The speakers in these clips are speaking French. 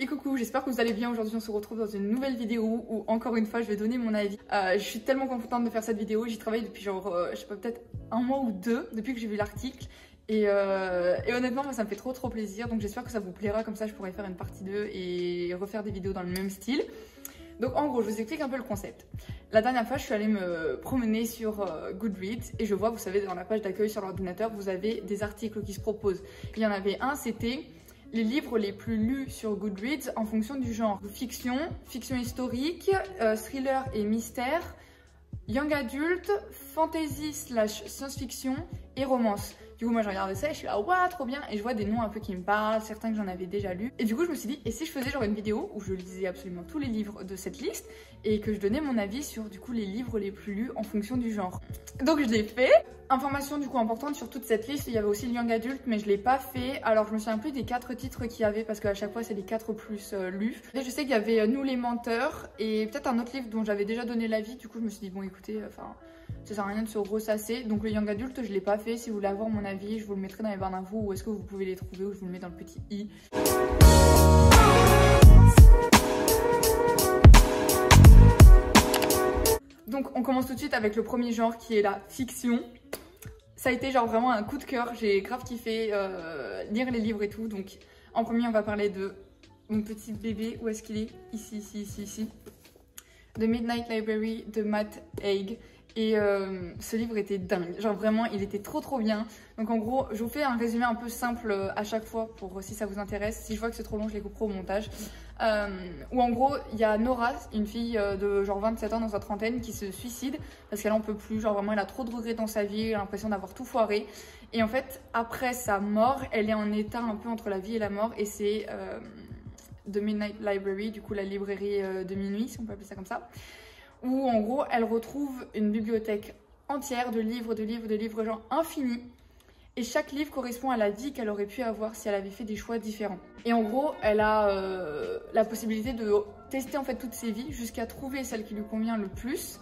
Et coucou, j'espère que vous allez bien. Aujourd'hui on se retrouve dans une nouvelle vidéo où encore une fois je vais donner mon avis. Je suis tellement contente de faire cette vidéo, j'y travaille depuis genre, je sais pas, peut-être un mois ou deux depuis que j'ai vu l'article. Et honnêtement moi ça me fait trop plaisir, donc j'espère que ça vous plaira, comme ça je pourrai faire une partie 2 et refaire des vidéos dans le même style. Donc en gros je vous explique un peu le concept. La dernière fois je suis allée me promener sur Goodreads et je vois, vous savez, dans la page d'accueil sur l'ordinateur vous avez des articles qui se proposent. Il y en avait un, c'était les livres les plus lus sur Goodreads en fonction du genre. Fiction, fiction historique, thriller et mystère, young adulte, fantasy / science-fiction et romance. Du coup moi j'ai regardé ça et je suis là waouh trop bien, et je vois des noms un peu qui me parlent, certains que j'en avais déjà lus. Et du coup je me suis dit, et si je faisais genre une vidéo où je lisais absolument tous les livres de cette liste et que je donnais mon avis sur du coup les livres les plus lus en fonction du genre. Donc je l'ai fait. Information du coup importante sur toute cette liste, il y avait aussi le young adulte mais je l'ai pas fait. Alors je me souviens plus des 4 titres qu'il y avait parce qu'à chaque fois c'est les 4 plus lus. Et je sais qu'il y avait Nous les menteurs et peut-être un autre livre dont j'avais déjà donné l'avis. Du coup je me suis dit bon écoutez, enfin ça sert à rien de se ressasser. Donc le young adulte je l'ai pas fait. Si vous voulez avoir mon avis, je vous le mettrai dans les barres d'infos ou est-ce que vous pouvez les trouver, ou je vous le mets dans le petit i. Donc on commence tout de suite avec le premier genre qui est la fiction. Ça a été genre vraiment un coup de cœur, j'ai grave kiffé lire les livres et tout. Donc en premier on va parler de mon petit bébé, où est-ce qu'il est? Ici. The Midnight Library de Matt Haig. Et ce livre était dingue, genre vraiment il était trop bien. Donc en gros je vous fais un résumé un peu simple à chaque fois pour si ça vous intéresse. Si je vois que c'est trop long je les couperai au montage. Où en gros il y a Nora, une fille de genre 27 ans dans sa trentaine, qui se suicide parce qu'elle en peut plus, genre vraiment elle a trop de regrets dans sa vie, elle a l'impression d'avoir tout foiré. Et en fait après sa mort elle est en état un peu entre la vie et la mort, et c'est The Midnight Library, du coup la librairie de minuit si on peut appeler ça comme ça, où en gros elle retrouve une bibliothèque entière de livres, genre infini. Et chaque livre correspond à la vie qu'elle aurait pu avoir si elle avait fait des choix différents. Et en gros, elle a la possibilité de tester en fait toutes ses vies jusqu'à trouver celle qui lui convient le plus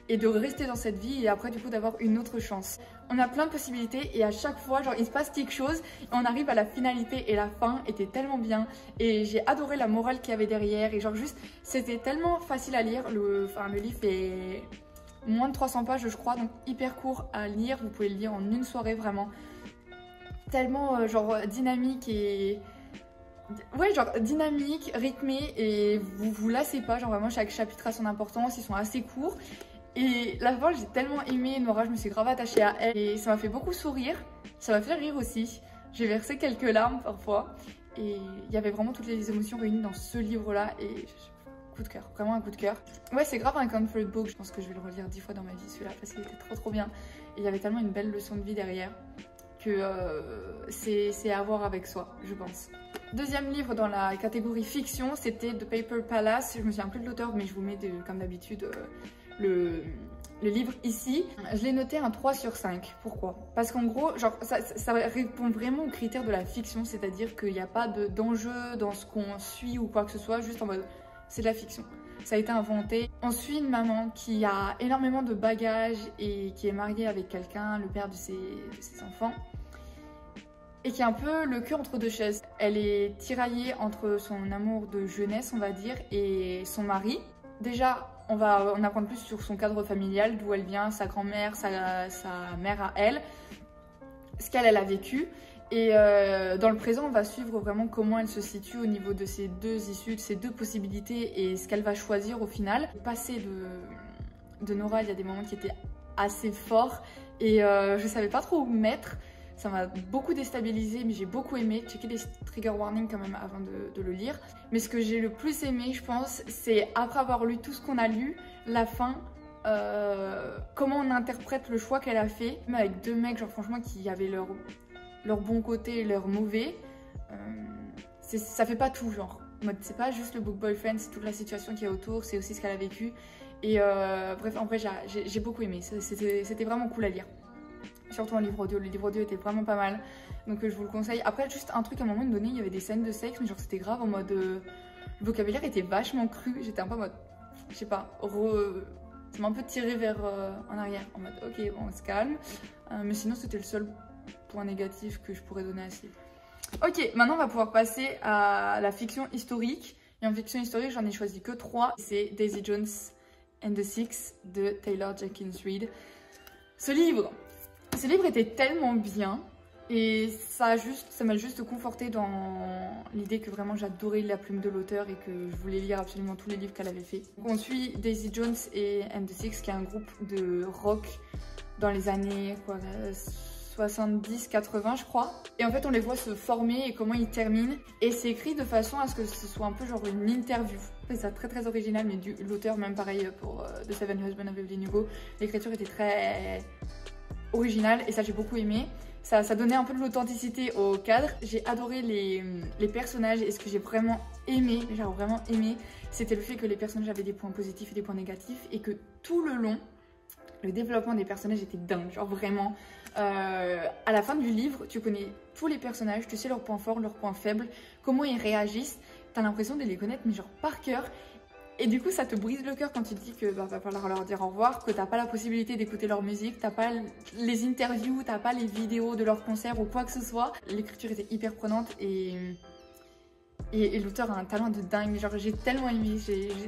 et de rester dans cette vie, et après du coup d'avoir une autre chance. On a plein de possibilités et à chaque fois genre il se passe quelque chose et on arrive à la finalité, et la fin était tellement bien et j'ai adoré la morale qu'il y avait derrière, et genre juste c'était tellement facile à lire. Le livre est moins de 300 pages je crois, donc hyper court à lire, vous pouvez le lire en une soirée vraiment. Tellement genre dynamique et... ouais, genre dynamique, rythmé, et vous vous lassez pas, genre vraiment chaque chapitre a son importance, ils sont assez courts. Et la fin j'ai tellement aimé Nora, je me suis grave attachée à elle et ça m'a fait beaucoup sourire, ça m'a fait rire aussi. J'ai versé quelques larmes parfois et il y avait vraiment toutes les émotions réunies dans ce livre là, et coup de cœur, vraiment un coup de cœur. Ouais, c'est grave un comfort book, je pense que je vais le relire 10 fois dans ma vie celui-là parce qu'il était trop bien. Et il y avait tellement une belle leçon de vie derrière que c'est à voir avec soi, je pense. Deuxième livre dans la catégorie fiction, c'était The Paper Palace. Je me souviens plus de l'auteur mais je vous mets comme d'habitude le livre ici. Je l'ai noté un 3 sur 5. Pourquoi? Parce qu'en gros, genre, ça répond vraiment aux critères de la fiction, c'est-à-dire qu'il n'y a pas d'enjeu dans ce qu'on suit ou quoi que ce soit, juste en mode c'est de la fiction. Ça a été inventé. On suit une maman qui a énormément de bagages et qui est mariée avec quelqu'un, le père de ses enfants, et qui est un peu le cul entre deux chaises. Elle est tiraillée entre son amour de jeunesse, on va dire, et son mari. Déjà, on va en apprendre plus sur son cadre familial, d'où elle vient, sa grand-mère, sa mère à elle, ce qu'elle a vécu. Et dans le présent, on va suivre vraiment comment elle se situe au niveau de ces deux issues, de ces deux possibilités, et ce qu'elle va choisir au final. Le passé de Nora, il y a des moments qui étaient assez forts et je savais pas trop où mettre. Ça m'a beaucoup déstabilisée, mais j'ai beaucoup aimé. Checker les trigger warnings quand même avant de le lire. Mais ce que j'ai le plus aimé, je pense, c'est après avoir lu tout ce qu'on a lu, la fin, comment on interprète le choix qu'elle a fait. Même avec deux mecs, genre franchement, qui avaient leur bon côté et leur mauvais. Ça fait pas tout, genre. C'est pas juste le book boyfriend, c'est toute la situation qui est autour, c'est aussi ce qu'elle a vécu. Et bref, en vrai, j'ai beaucoup aimé. C'était vraiment cool à lire. Surtout en livre audio, le livre audio était vraiment pas mal, donc je vous le conseille. Après, juste un truc, à un moment donné il y avait des scènes de sexe, mais genre c'était grave en mode le vocabulaire était vachement cru, j'étais un peu en mode, je sais pas, ça m'a un peu tiré vers en arrière, en mode ok bon on se calme. Mais sinon c'était le seul point négatif que je pourrais donner à ce livre. Ok, maintenant on va pouvoir passer à la fiction historique. Et en fiction historique, j'en ai choisi que 3. C'est Daisy Jones and the Six de Taylor Jenkins Reid. Ce livre était tellement bien et ça m'a juste conforté dans l'idée que vraiment j'adorais la plume de l'auteur et que je voulais lire absolument tous les livres qu'elle avait fait. On suit Daisy Jones et and the Six, qui est un groupe de rock dans les années 70-80 je crois. Et en fait on les voit se former et comment ils terminent. Et c'est écrit de façon à ce que ce soit un peu genre une interview. C'est ça, très original, mais l'auteur même pareil pour The Seven Husbands of Evelyn Hugo. L'écriture était très originale et ça j'ai beaucoup aimé. Ça donnait un peu de l'authenticité au cadre. J'ai adoré les personnages et ce que j'ai vraiment aimé, c'était le fait que les personnages avaient des points positifs et des points négatifs et que tout le long, le développement des personnages était dingue, genre vraiment. À la fin du livre, tu connais tous les personnages, tu sais leurs points forts, leurs points faibles, comment ils réagissent, t'as l'impression de les connaître mais genre par cœur. Et du coup ça te brise le cœur quand tu te dis que va falloir leur dire au revoir, que t'as pas la possibilité d'écouter leur musique, t'as pas les interviews, t'as pas les vidéos de leurs concerts ou quoi que ce soit. L'écriture était hyper prenante et l'auteur a un talent de dingue, genre j'ai tellement aimé,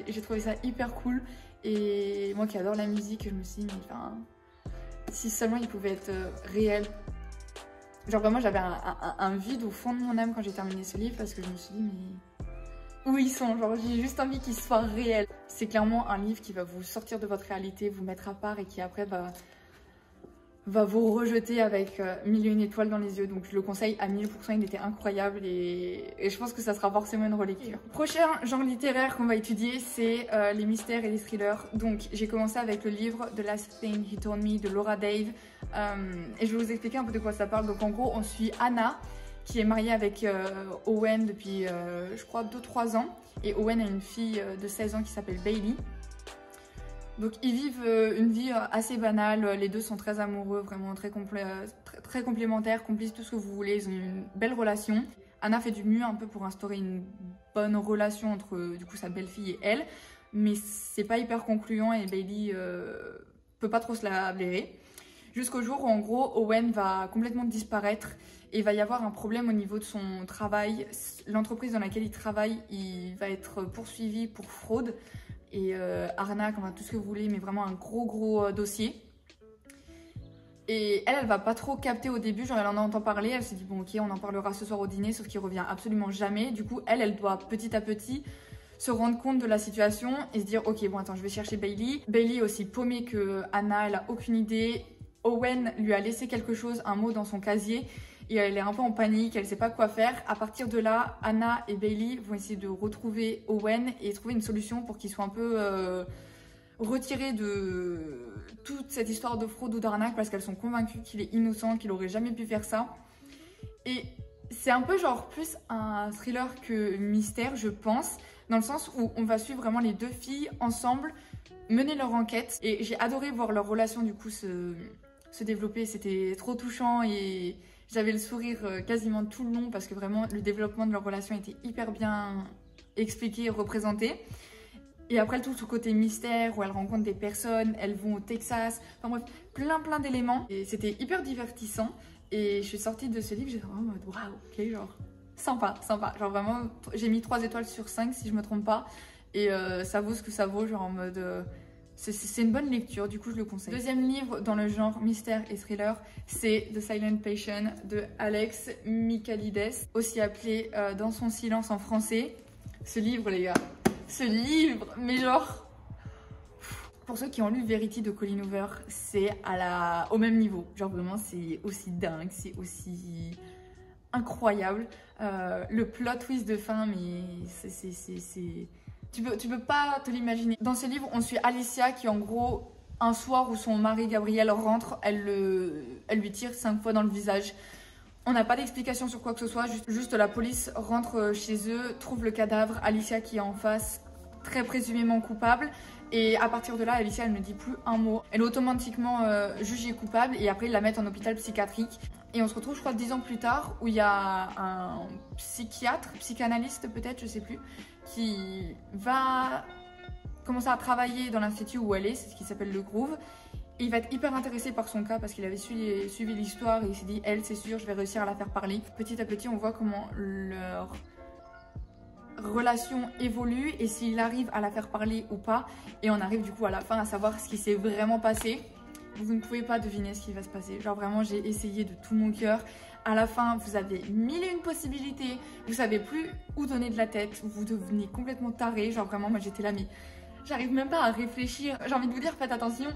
j'ai trouvé ça hyper cool. Et moi qui adore la musique, je me suis dit, mais enfin, si seulement il pouvait être réel. Genre vraiment j'avais un vide au fond de mon âme quand j'ai terminé ce livre parce que je me suis dit, mais où ils sont, genre j'ai juste envie qu'ils soient réels. C'est clairement un livre qui va vous sortir de votre réalité, vous mettre à part et qui après va vous rejeter avec 1001 étoiles dans les yeux. Donc je le conseille à 1000%, il était incroyable et je pense que ça sera forcément une relecture. Prochain genre littéraire qu'on va étudier, c'est les mystères et les thrillers. Donc j'ai commencé avec le livre The Last Thing He Told Me de Laura Dave et je vais vous expliquer un peu de quoi ça parle. Donc en gros on suit Anna qui est mariée avec Owen depuis je crois 2-3 ans et Owen a une fille de 16 ans qui s'appelle Bailey. Donc ils vivent une vie assez banale, les deux sont très amoureux, vraiment très complémentaires, complices, tout ce que vous voulez, ils ont une belle relation. Anna fait du mieux un peu pour instaurer une bonne relation entre du coup sa belle-fille et elle, mais c'est pas hyper concluant et Bailey peut pas trop se la blairer. Jusqu'au jour où en gros Owen va complètement disparaître et il va y avoir un problème au niveau de son travail. L'entreprise dans laquelle il travaille, il va être poursuivi pour fraude et arnaque, enfin tout ce que vous voulez, mais vraiment un gros dossier. Et elle va pas trop capter au début, genre elle en entend parler, elle s'est dit bon ok on en parlera ce soir au dîner, sauf qu'il revient absolument jamais. Du coup elle doit petit à petit se rendre compte de la situation et se dire ok bon attends je vais chercher Bailey. Bailey est aussi paumée que Anna, elle a aucune idée. Owen lui a laissé quelque chose, un mot dans son casier et elle est un peu en panique, elle sait pas quoi faire. À partir de là, Anna et Bailey vont essayer de retrouver Owen et trouver une solution pour qu'il soit un peu retiré de toute cette histoire de fraude ou d'arnaque parce qu'elles sont convaincues qu'il est innocent, qu'il aurait jamais pu faire ça. Et c'est un peu genre plus un thriller que mystère je pense, dans le sens où on va suivre vraiment les deux filles ensemble mener leur enquête et j'ai adoré voir leur relation du coup se développer, c'était trop touchant et j'avais le sourire quasiment tout le long parce que vraiment le développement de leur relation était hyper bien expliqué et représenté. Et après tout ce côté mystère où elles rencontrent des personnes, elles vont au Texas, enfin bref, plein d'éléments. Et c'était hyper divertissant et je suis sortie de ce livre, j'étais vraiment en mode waouh, ok genre sympa. Genre vraiment j'ai mis 3 étoiles sur 5 si je me trompe pas et ça vaut ce que ça vaut, genre en mode... c'est une bonne lecture, du coup je le conseille. Deuxième livre dans le genre mystère et thriller, c'est The Silent Patient de Alex Michaelides, aussi appelé Dans son silence en français. Ce livre les gars, ce livre, mais genre... Pour ceux qui ont lu Verity de Colleen Hoover, c'est au même niveau. Genre vraiment c'est aussi dingue, c'est aussi incroyable. Le plot twist de fin, mais c'est... Tu peux pas te l'imaginer. Dans ce livre, on suit Alicia qui en gros, un soir où son mari Gabriel rentre, elle lui tire 5 fois dans le visage. On n'a pas d'explication sur quoi que ce soit, juste la police rentre chez eux, trouve le cadavre, Alicia qui est en face, très présumément coupable. Et à partir de là, Alicia, elle ne dit plus un mot. Elle est automatiquement jugée coupable et après ils la mettent en hôpital psychiatrique. Et on se retrouve, je crois, 10 ans plus tard, où il y a un psychanalyste peut-être, je sais plus, qui va commencer à travailler dans l'institut où elle est, c'est ce qui s'appelle le Groove. Et il va être hyper intéressé par son cas parce qu'il avait suivi l'histoire et il s'est dit, elle, c'est sûr, je vais réussir à la faire parler. Petit à petit, on voit comment leur relation évolue et s'il arrive à la faire parler ou pas. Et on arrive du coup à la fin à savoir ce qui s'est vraiment passé. Vous ne pouvez pas deviner ce qui va se passer. Genre vraiment, j'ai essayé de tout mon cœur. À la fin, vous avez mille et une possibilités. Vous savez plus où donner de la tête. Vous devenez complètement taré. Genre vraiment, moi j'étais là, mais j'arrive même pas à réfléchir. J'ai envie de vous dire, faites attention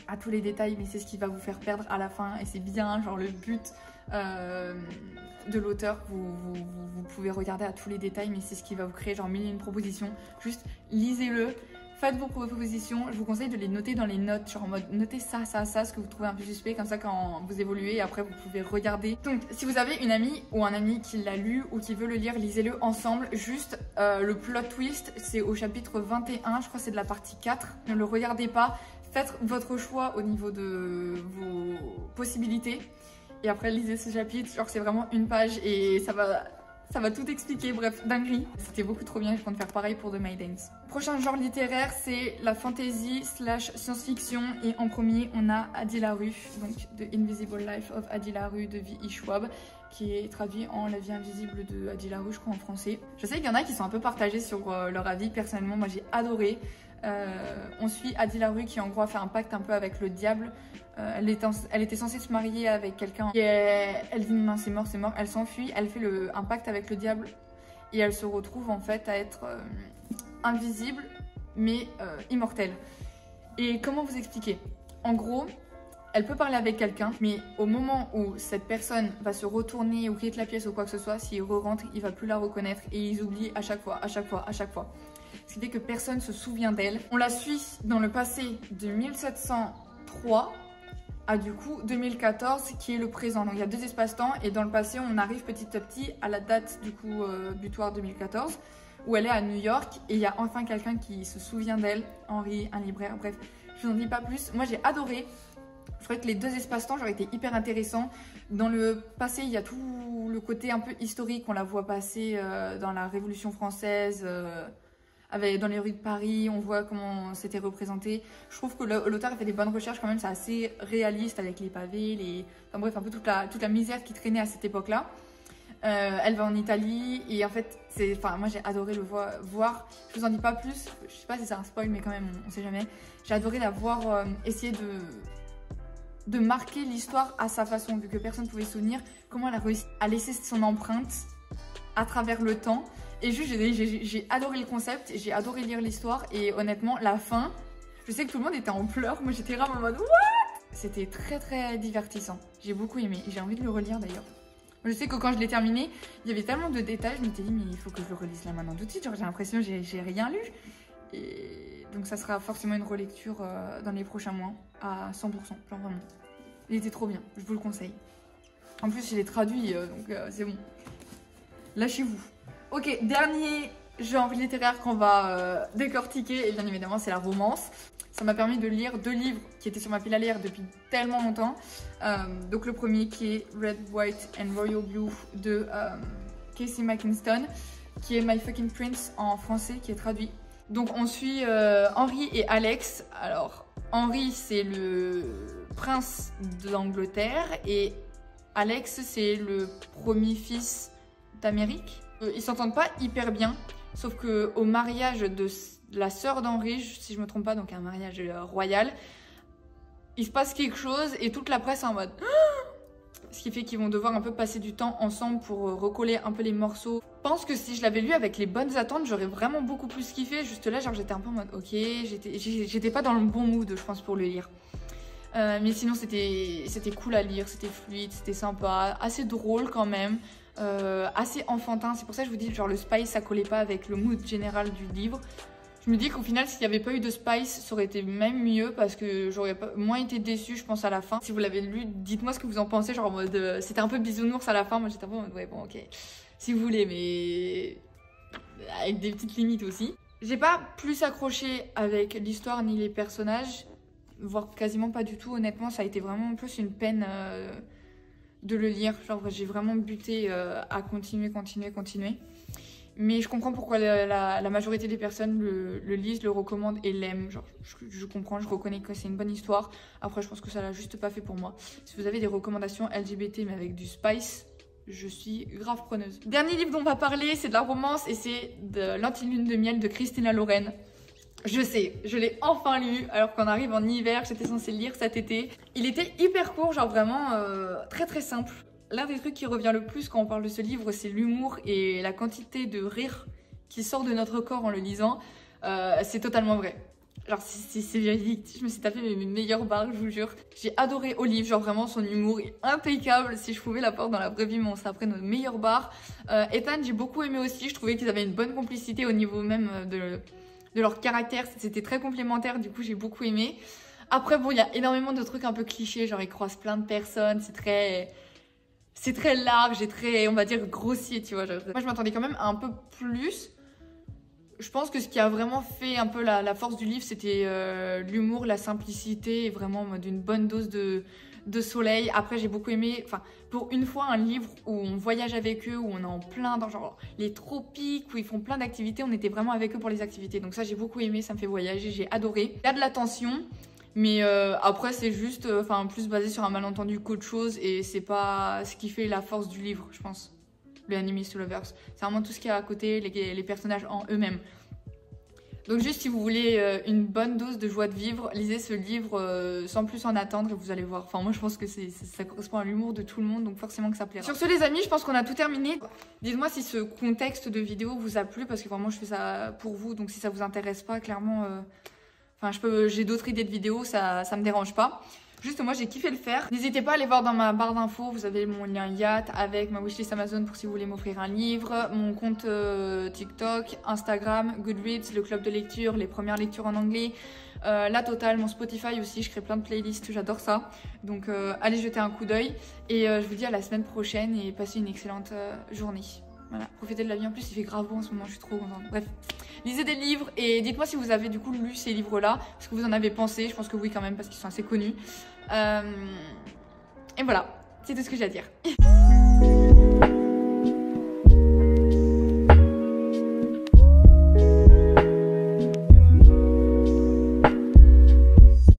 à tous les détails, mais c'est ce qui va vous faire perdre à la fin. Et c'est bien, genre le but de l'auteur. Vous pouvez regarder à tous les détails, mais c'est ce qui va vous créer genre mille et une propositions. Juste lisez-le. Faites vos propositions, je vous conseille de les noter dans les notes, genre en mode notez ça, ce que vous trouvez un peu suspect, comme ça quand vous évoluez, après vous pouvez regarder. Donc si vous avez une amie ou un ami qui l'a lu ou qui veut le lire, lisez-le ensemble. Juste le plot twist, c'est au chapitre 21, je crois que c'est de la partie 4. Ne le regardez pas, faites votre choix au niveau de vos possibilités. Et après lisez ce chapitre, genre c'est vraiment une page et ça va tout expliquer, bref, dinguerie. C'était beaucoup trop bien, je compte faire pareil pour The Maidens. Prochain genre littéraire, c'est la fantasy / science-fiction. Et en premier, on a Addie LaRue, donc The Invisible Life of Addie LaRue de V.E. Schwab, qui est traduit en La vie invisible de Addie LaRue, je crois, en français. Je sais qu'il y en a qui sont un peu partagés sur leur avis. Personnellement, moi j'ai adoré. On suit Addie LaRue qui en gros a fait un pacte un peu avec le diable. Elle était censée se marier avec quelqu'un et elle dit non, c'est mort, elle s'enfuit, elle fait un pacte avec le diable et elle se retrouve en fait à être invisible mais immortelle. Et comment vous expliquer? En gros, elle peut parler avec quelqu'un, mais au moment où cette personne va se retourner ou quitte la pièce ou quoi que ce soit, s'il re-rentre, il va plus la reconnaître et ils oublient à chaque fois. Ce qui fait que personne ne se souvient d'elle. On la suit dans le passé de 1703 à du coup 2014 qui est le présent. Donc il y a 2 espaces-temps et dans le passé on arrive petit à petit à la date du coup butoir 2014 où elle est à New York et il y a enfin quelqu'un qui se souvient d'elle, Henry, un libraire, bref, je vous en dis pas plus. Moi j'ai adoré. Je trouvais que les 2 espaces-temps j'aurais été hyper intéressant. Dans le passé il y a tout le côté un peu historique, on la voit passer dans la Révolution française, dans les rues de Paris, on voit comment c'était représenté. Je trouve que l'auteur a fait des bonnes recherches quand même, c'est assez réaliste avec les pavés, enfin bref, un peu toute la misère qui traînait à cette époque-là. Elle va en Italie et en fait, moi j'ai adoré le voir. Je vous en dis pas plus, je sais pas si c'est un spoil mais quand même, on sait jamais. J'ai adoré la voir essayer de marquer l'histoire à sa façon, vu que personne ne pouvait se souvenir, comment elle a réussi à laisser son empreinte à travers le temps. Et juste, j'ai adoré le concept, j'ai adoré lire l'histoire et honnêtement, la fin, je sais que tout le monde était en pleurs, moi j'étais vraiment en mode what? C'était très très divertissant, j'ai beaucoup aimé, j'ai envie de le relire d'ailleurs. Je sais que quand je l'ai terminé, il y avait tellement de détails, je m'étais dit mais il faut que je le relise là maintenant tout de suite, genre j'ai l'impression que j'ai rien lu. Et donc ça sera forcément une relecture dans les prochains mois à 100%, genre vraiment. Il était trop bien, je vous le conseille. En plus je l'ai traduit, donc c'est bon. Lâchez-vous. Ok, dernier genre littéraire qu'on va décortiquer, et bien évidemment c'est la romance. Ça m'a permis de lire 2 livres qui étaient sur ma pile à lire depuis tellement longtemps. Donc le premier qui est Red, White and Royal Blue de Casey McKinston, qui est My Fucking Prince en français, qui est traduit. Donc on suit Henry et Alex. Alors Henry c'est le prince d'Angleterre et Alex c'est le premier fils d'Amérique. Ils s'entendent pas hyper bien, sauf que au mariage de la sœur d'Henri, si je me trompe pas, donc un mariage royal, il se passe quelque chose et toute la presse est en mode ce qui fait qu'ils vont devoir un peu passer du temps ensemble pour recoller un peu les morceaux. Je pense que si je l'avais lu avec les bonnes attentes, j'aurais vraiment beaucoup plus kiffé. Juste là, genre j'étais un peu en mode ok, j'étais pas dans le bon mood, je pense, pour le lire. Mais sinon c'était cool à lire, c'était fluide, c'était sympa, assez drôle quand même. Assez enfantin, c'est pour ça que je vous dis genre le spice ça collait pas avec le mood général du livre. Je me dis qu'au final s'il n'y avait pas eu de spice ça aurait été même mieux parce que j'aurais moins été déçue je pense à la fin. Si vous l'avez lu, dites-moi ce que vous en pensez, genre en mode c'était un peu bisounours à la fin, moi j'étais un peu en mode ouais bon ok si vous voulez mais avec des petites limites aussi. J'ai pas plus accroché avec l'histoire ni les personnages, voire quasiment pas du tout honnêtement, ça a été vraiment plus une peine de le lire, genre j'ai vraiment buté à continuer. Mais je comprends pourquoi la majorité des personnes le lisent, le recommandent et l'aiment. Genre, je comprends, je reconnais que c'est une bonne histoire. Après, je pense que ça l'a juste pas fait pour moi. Si vous avez des recommandations LGBT mais avec du spice, je suis grave preneuse. Dernier livre dont on va parler, c'est de la romance et c'est de l'Anti-Lune de miel de Christina Loren. Je sais, je l'ai enfin lu alors qu'on arrive en hiver, j'étais censée le lire cet été. Il était hyper court, genre vraiment très très simple. L'un des trucs qui revient le plus quand on parle de ce livre, c'est l'humour et la quantité de rire qui sort de notre corps en le lisant. C'est totalement vrai. Genre c'est véridique, je me suis tapé mes meilleures barres, je vous jure. J'ai adoré Olive, genre vraiment son humour est impeccable. Si je pouvais l'avoir dans la vraie vie, mais on serait après nos meilleures barres. Ethan, j'ai beaucoup aimé aussi, je trouvais qu'ils avaient une bonne complicité au niveau même de leur caractère. C'était très complémentaire, du coup j'ai beaucoup aimé. Après bon, il y a énormément de trucs un peu clichés, genre ils croisent plein de personnes, c'est très large et très, on va dire, grossier, tu vois. Moi, je m'attendais quand même à un peu plus. Je pense que ce qui a vraiment fait un peu la force du livre, c'était l'humour, la simplicité et vraiment d'une bonne dose de soleil. Après, j'ai beaucoup aimé, enfin, pour une fois, un livre où on voyage avec eux, où on est en plein dans genre les tropiques, où ils font plein d'activités. On était vraiment avec eux pour les activités. Donc ça, j'ai beaucoup aimé, ça me fait voyager, j'ai adoré. Il y a de la tension. Mais après c'est juste plus basé sur un malentendu qu'autre chose et c'est pas ce qui fait la force du livre, je pense. Le Enemies to Lovers, c'est vraiment tout ce qu'il y a à côté, les personnages en eux-mêmes. Donc juste si vous voulez une bonne dose de joie de vivre, lisez ce livre sans plus en attendre et vous allez voir. Enfin moi je pense que ça correspond à l'humour de tout le monde, donc forcément que ça plaira. Sur ce les amis, je pense qu'on a tout terminé. Dites-moi si ce contexte de vidéo vous a plu parce que vraiment je fais ça pour vous, donc si ça vous intéresse pas, clairement... Enfin, j'ai d'autres idées de vidéos, ça me dérange pas. Juste moi j'ai kiffé le faire. N'hésitez pas à aller voir dans ma barre d'infos, vous avez mon lien Yacht avec ma wishlist Amazon pour si vous voulez m'offrir un livre, mon compte TikTok, Instagram, Goodreads, le club de lecture, les premières lectures en anglais, la totale, mon Spotify aussi, je crée plein de playlists, j'adore ça. Donc allez jeter un coup d'œil et je vous dis à la semaine prochaine et passez une excellente journée. Voilà, profitez de la vie, en plus il fait grave beau en ce moment, je suis trop contente. Bref, lisez des livres et dites-moi si vous avez du coup lu ces livres-là, ce que vous en avez pensé, je pense que oui quand même parce qu'ils sont assez connus. Et voilà, c'est tout ce que j'ai à dire.